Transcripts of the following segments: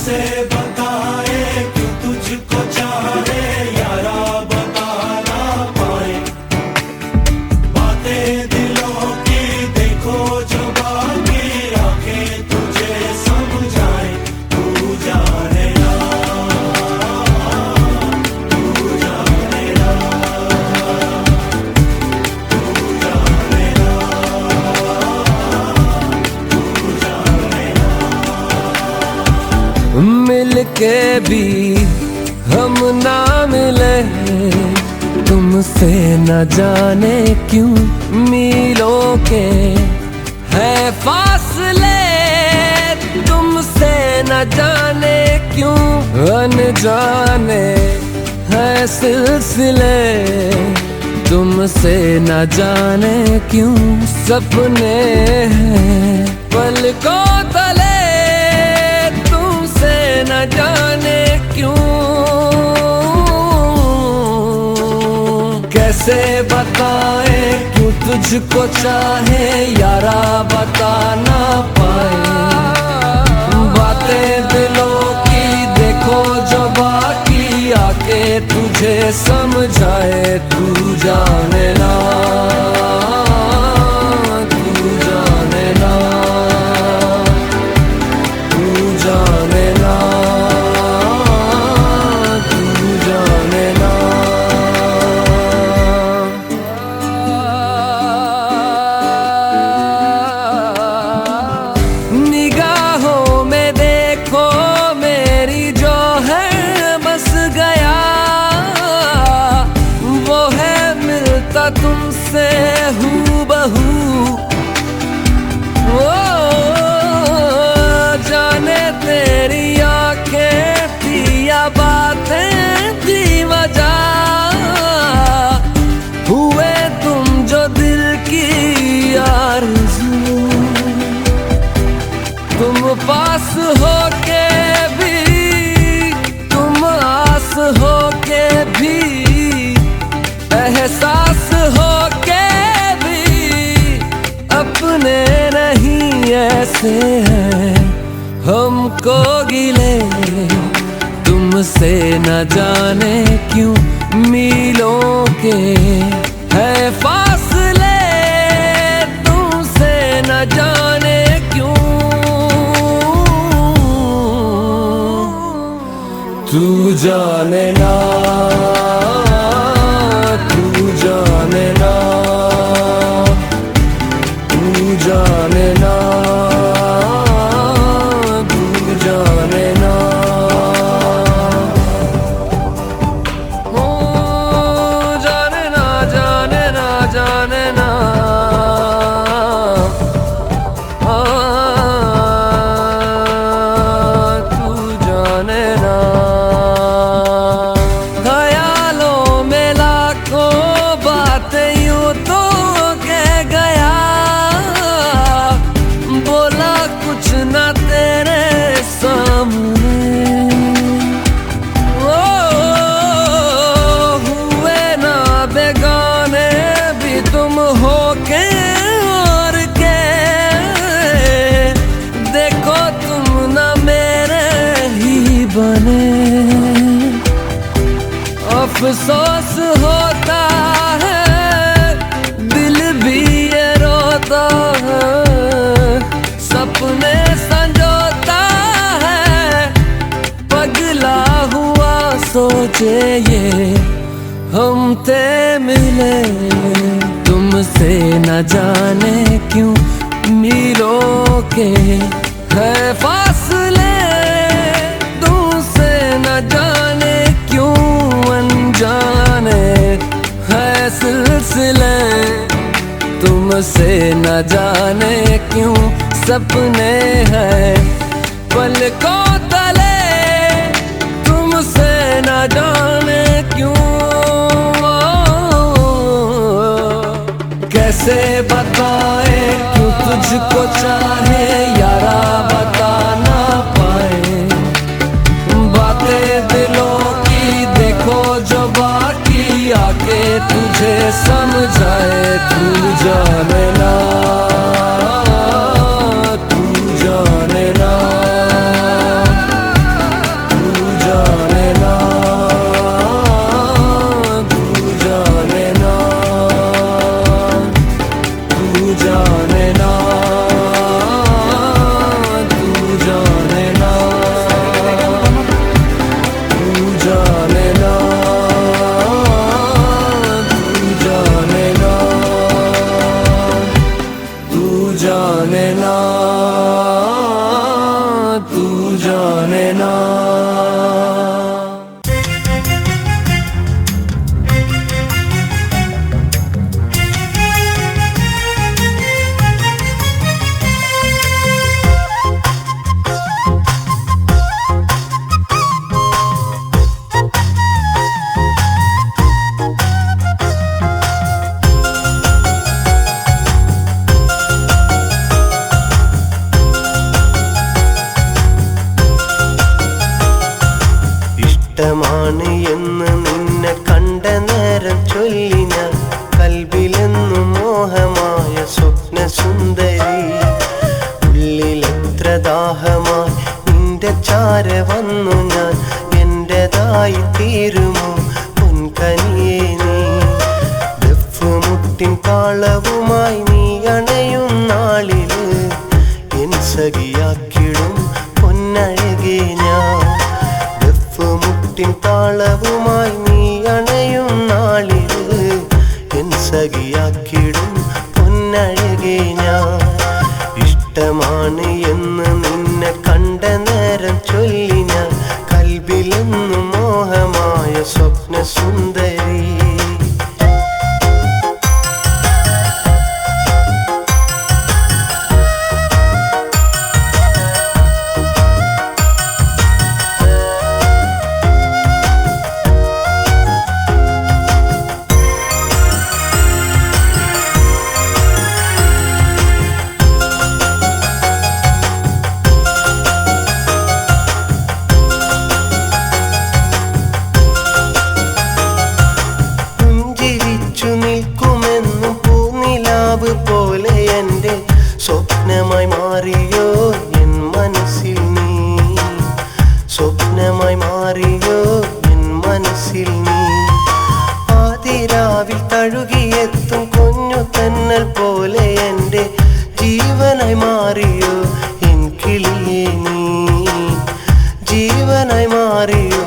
कैसे बताए क्यों तुझको चाहे यारा, बता ना पाए बातें दिलों की, देखो जो बाकी आंखें तुझे समझाए। तू जाने ना, तू जाने ना, तू जाने ना, तू जाने ना। मिलके भी हम ना मिले, तुमसे न जाने क्यों मीलों के है फासले, तुमसे न जाने क्यों अनजाने है सिलसिले, तुमसे न जाने क्यों सपने हैं पलकों तले, तुमसे न जाने क्यों। कैसे बताए क्यों तुझको चाहे यारा, बता ना पाए बातें दिलों की, देखो जो बाकी आके तुझे समझाए। तू जाने ना, तू जाने ना, तू जाने ना, तू जाने ना। निगाहों में देखो मेरी जो है बस गया, वो है मिलता तुमसे हूबहू। ओ जाने तेरी आंखें थी या बातें थी वजह, हुए तुम जो दिल की आरज़ू, तुम पास होके भी, तुम आस होके भी, एहसास होके भी अपने नहीं ऐसे हैं हमको गिले, तुमसे न जाने क्यों मीलों के है फासले, तुमसे न जाने क्यों। तू जाने ना, तू जाने ना, तू जाने ना, तू जाने ना। ओ जाने ना, जाने ना, जाने ना, तू जाने ना। ख्यालों में लाखों बातें यूं तो कह गया, बोला कुछ ना तेरे सामने, ओ हुए ना बेगाने भी तुम हो के और के, देखो तुम ना मेरे ही बने। अफसोस होता है दिल भी ये रोता है, सपने संजोता है पगला हुआ सोचे ये हम ते मिले, तुमसे न जाने क्यों मीलों के है फासले, तुमसे न जाने क्यों अनजाने है सिलसिले, तुमसे न जाने क्यों सपने हैं पलकों तले, तुमसे न जाने क्यों। कैसे बताए क्यों तुझको चाहे यारा, बता ना पाए बातें दिलों की, देखो जो बाकी आके तुझे समझाए। तू जाने ना, तू जाने ना, ഇഷ്ടമാണ് എന്ന് നിന്നെ കണ്ട നേരം ചൊല്ലി ഞാൻ കൽബിലെന്നും മോഹമായ സ്വപ്ന സുന്ദരി ഉള്ളിലെത്ര ദാഹമായി നിന്റെ ചാര വന്നു ഞാൻ എന്റേതായി തീരുമോ പൊൻകനിയേ നീ ദഫ്മുട്ടിൻ താളവുമായി നീ അണയും നാളില് എൻ സഖിയാക്കിടും പൊന്നഴകേ ഞാൻ ദഫ്മുട്ടിൻ താളവുമായി നീ അണയും നാളില് എൻ സഖിയാക്കിടും പൊന്നഴകേ ഞാൻ ഇഷ്ടമാണ് എന്ന് നിന്നെ കണ്ട നേരം ചൊല്ലി ഞാൻ കൽബിലെന്നും മോഹമായ സ്വപ്ന സുന്ദരി പോലെ എൻ്റെ സ്വപ്നമായി മാറിയോ എൻ മനസ്സിൽ നീ സ്വപ്നമായി മാറിയോ എൻ മനസ്സിൽ നീ ആദിരാവിൽ തഴുകിയെത്തും കുഞ്ഞു തന്നൽ പോലെ എൻ്റെ ജീവനായി മാറിയോ എൻ കിളിയേ നീ ജീവനായി മാറിയോ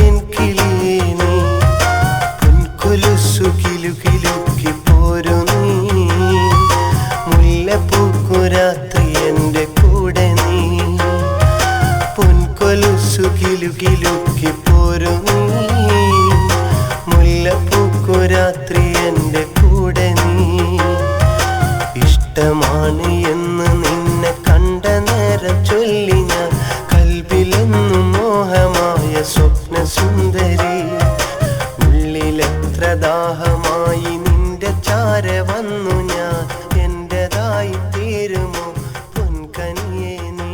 എൻ കിളിയേ നീ പൊൻകൊലുസു കിലുകിലുക്കി പോരു നീ പൂക്കുരാത്രി എൻ്റെ കൂടെ നീ പൊൻകൊലുസു കിലുകിലുക്കി പോരു നീ മുല്ലപ്പൂക്കുരാത്രി എൻ്റെ കൂടെ നീ ഇഷ്ടമാണ് എന്ന് നിന്നെ കണ്ട നേരം ചൊല്ലി ഞാൻ കൽബിലെന്നും മോഹമായ സ്വപ്ന സുന്ദരി ഉള്ളിലെത്ര ദാഹമായി നിന്റെ ചാര വന്നു ഞാൻ എന്റേതായി തീരുമോ പൊൻകനിയേ നീ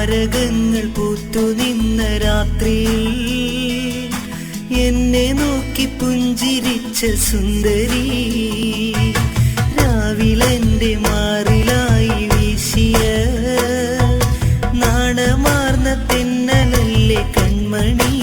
താരകങ്ങൾ പൂത്തുനിന്ന രാത്രിയിൽ എന്നെ നോക്കി പുഞ്ചിരിച്ച സുന്ദരി, രാവിലെന്റെ മാറിലായി വീശിയ നാണമാർന്ന തെന്നലല്ലേ കൺമണി.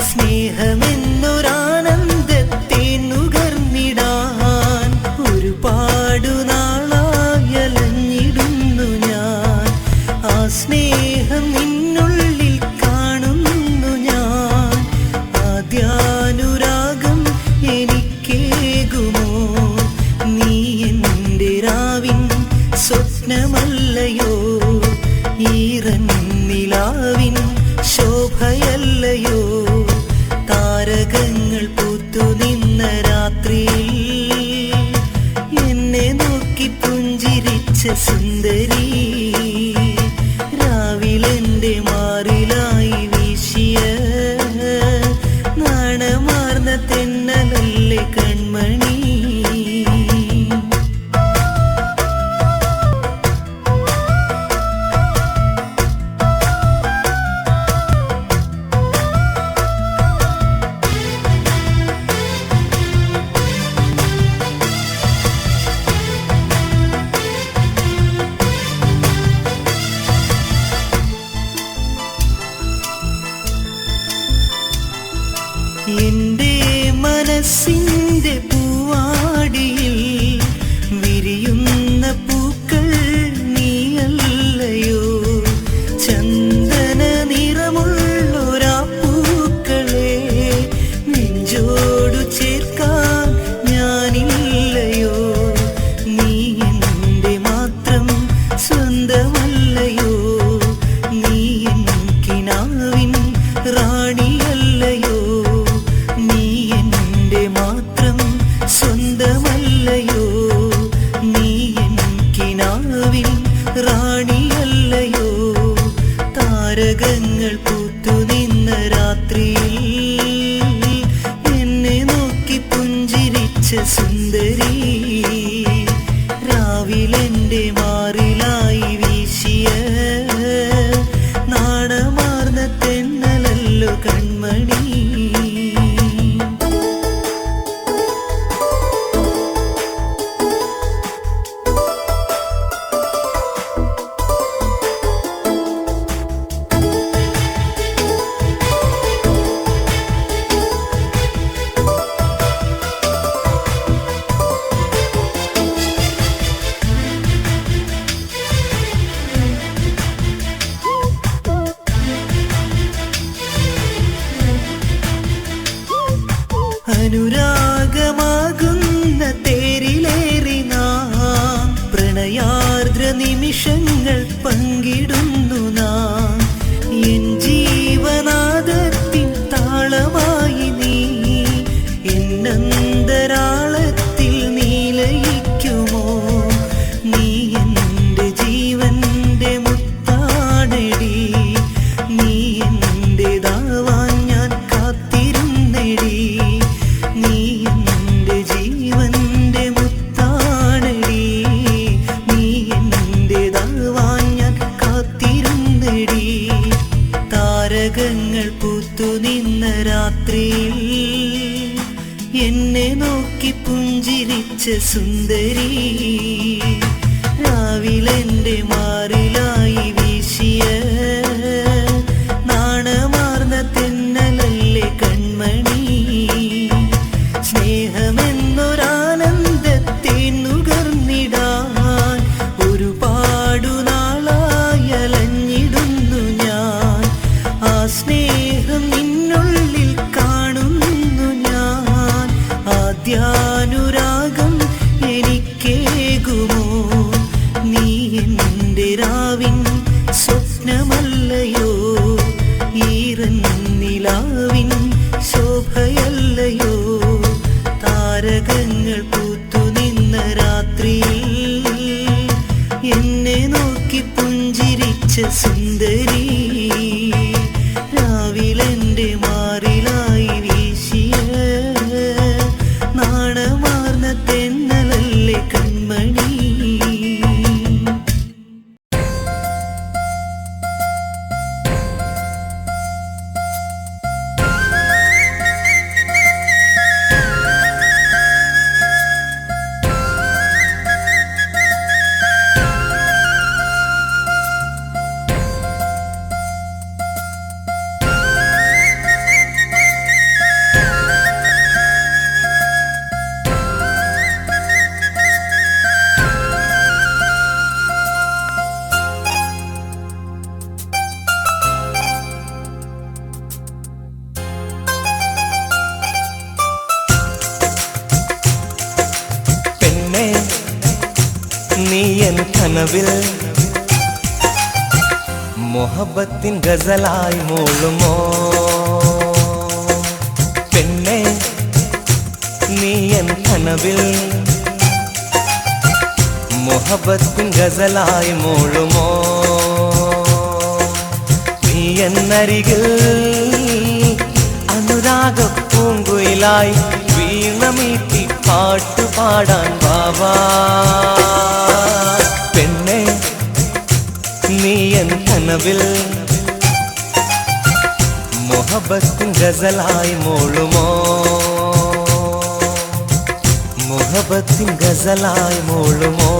സ്നേഹമെന്നൊരാനന്ദത്തെ നുകർന്നിടാൻ ഒരുപാടു നാളായലഞ്ഞിടുന്നു ഞാൻ. ആ സ്നേഹം നിന്നുള്ളിൽ കാണുന്നു ഞാൻ. ആദ്യാനുരാഗം എനിക്കേകുമോ? നീ എൻ്റെ രാവിൻ സ്വപ്നമല്ലയോ? ഈറന്നിലാവിൻ ശോഭയല്ലയോ? താരകങ്ങൾ പൂത്തുനിന്ന രാത്രിയിൽ എന്നെ നോക്കി പുഞ്ചിരിച്ച സുന്ദരി, രാവിലെന്റെ മാറിലായി വീശിയ നാണമാർന്ന തെന്നലല്ലേ കൺമണി. എന്റെ മനസ്സിന്റെ പൂവാടിയിൽ വിരിയുന്ന പൂക്കൾ നീയല്ലയോ? ചന്ദന നിറമുള്ളൊരാ പൂക്കളെ നെഞ്ചോടു ചേർക്കാൻ ഞാനില്ലയോ? നീ എൻ്റെ മാത്രം സ്വന്തമല്ലയോ? നീ എൻ കിനാവിൻ റാണിയല്ലയോ? നീ എൻ്റെ മാത്രം സ്വന്തമല്ലയോ? നീ എൻ കിനാവിൻ റാണിയല്ലയോ? താരകങ്ങൾ പൂത്തുനിന്ന രാത്രിയിൽ എന്നെ നോക്കി പുഞ്ചിരിച്ച സുന്ദരി, രാവിലെന്റെ മാറിലായി വീശിയ നാണമാർന്ന തെന്നലല്ലോ കൺമണി. അനുരാഗമാകുന്ന തേരിലേറി നാം പ്രണയാർദ്ര നിമിഷങ്ങൾ പങ്കിടുന്നു നാം. എൻ ജീവനാദത്തിൻ താളമായി നീ എന്നന്തരാളത്തിൽ നീലയിക്കുമോ? നീ എൻ്റെ ജീവന്റെ മുത്താണെടി, നീ എന്റേതാവാൻ ഞാൻ കാത്തിരുന്നെടി. നീ എൻ്റെ ജീവന്റെ മുത്താണെടി, നീ എന്റേതാവാൻ ഞാൻ കാത്തിരുന്നെടി. താരകങ്ങൾ പൂത്തുനിന്ന രാത്രിയിൽ എന്നെ നോക്കി പുഞ്ചിരിച്ച സുന്ദരി, രാവിലെന്റെ മാറിലായി വീശിയ നാണമാർന്ന തെന്നലല്ലേ കൺമണി. സ്നേഹമെന്നൊരാനന്ദത്തെ നുകർന്നിടാൻ ഒരുപാടു നാളായലഞ്ഞിടുന്നു ഞാൻ. ആ സ്നേഹം നിന്നുള്ളിൽ കാണുന്നു ഞാൻ. ആദ്യാനുരാഗം എനിക്കേകുമോ? നീ എൻ്റെ രാവിൻ സ്വപ്നമല്ലയോ? ഈറന്നിലാവിൻ ശോഭയല്ലയോ? താരകങ്ങൾ പൂത്തുനിന്ന രാത്രിയിൽ എന്നെ നോക്കി പുഞ്ചിരിച്ച സുന്ദരി, രാവിലെന്റെ മാറിലായി വീശിയ നാണമാർന്ന തെന്നലല്ലേ കൺമണി. കനവിൽ മുഹബത്തിൻ ഗസലായി മൂളുമോ പെണ്ണെ നീ എൻ കനവിൽ മുഹബത്തിൻ ഗസലായി മൂളുമോ നീ എന്നരികിൽ അനുരാഗ പൂങ്കുയിലായി വീണമീട്ടി പാട്ടു പാടാൻ വാവാ പെണ്ണെ നീ എൻ കനവിൽ മുഹബത്തിൻ ഗസലായി മൂളുമോ മുഹബത്തിൻ ഗസലായി മൂളുമോ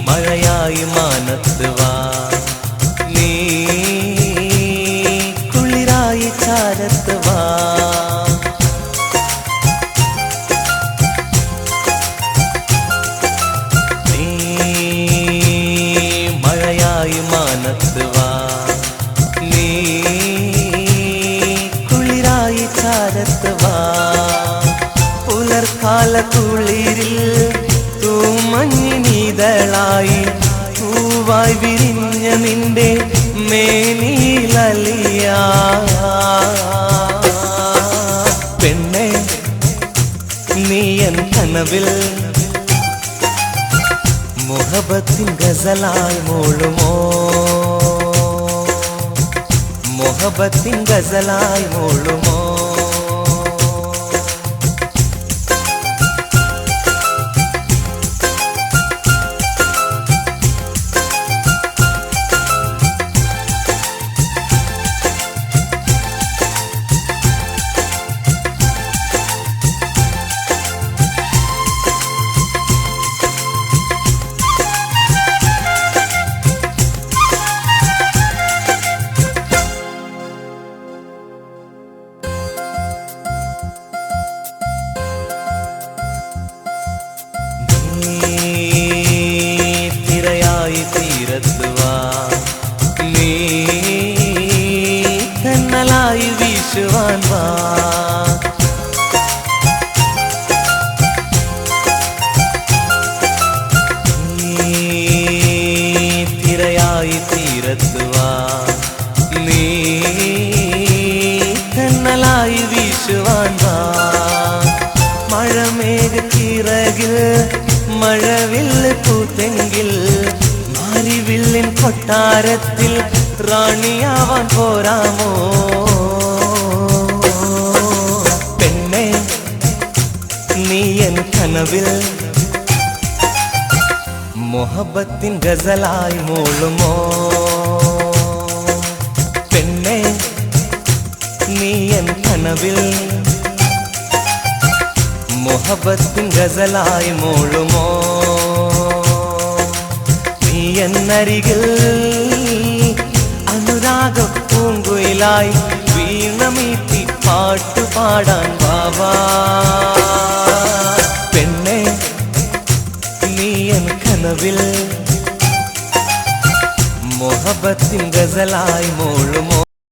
മഴയായി മാനത്ത് വാ നീ കുളിരായി ചാരത്ത് വാ നീ മഴയായി മാനത്ത് വാ നീ കുളിരായി ചാരത്ത് വാ പുലർക്കാല കുളിരിൽ മഞ്ഞിനീതളായി പൂവായി വിരിഞ്ഞ നിന്റെ മേനിലലിയ പെണ്ണെ നീ എൻ കനവിൽ മുഹബത്തിൻ ഗസലായി മൂളുമോ മുഹബത്തിൻ ഗസലായി മൂളുമോ തിരയായി തീരത്ത് വാ നീ കണ്ണലായി വീശുവാൻ വാ തിരയായി തീരത്ത് വാ നീ കണ്ണലായി വീശുവാൻ വാ മഴമേഘത്തിറകിൽ മഴവില്ല് പൂത്തെങ്കിൽ മാരിവില്ലിൻ കൊട്ടാരത്തിൽ റാണിയാവാൻ പോരാമോ പെണ്ണെ നീ എൻ കനവിൽ മുഹബത്തിൻ ഗസലായി മൂളുമോ പെണ്ണെ നീ എൻ കനവിൽ മുഹബത്തിൻ ഗസലായി മൂളുമോ നീ എന്നരികിൽ അനുരാഗ പൂങ്കുയിലായി വീണമീട്ടി പാട്ടു പാടാൻ വാവാ പെണ്ണെ നീ എൻ കനവിൽ മുഹബത്തിൻ ഗസലായി മൂളുമോ